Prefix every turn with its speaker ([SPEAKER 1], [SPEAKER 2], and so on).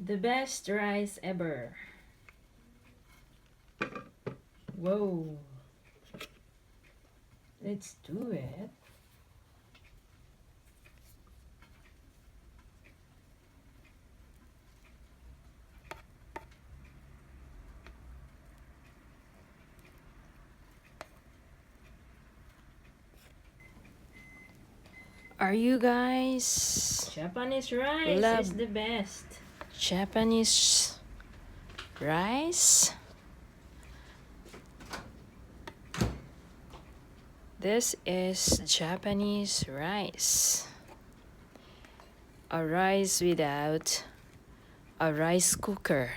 [SPEAKER 1] The best rice ever. Whoa. Let's do it.
[SPEAKER 2] Are you guys
[SPEAKER 1] Japanese rice
[SPEAKER 2] love
[SPEAKER 1] is the best.
[SPEAKER 2] Japanese rice? This is Japanese rice. A rice without a rice cooker.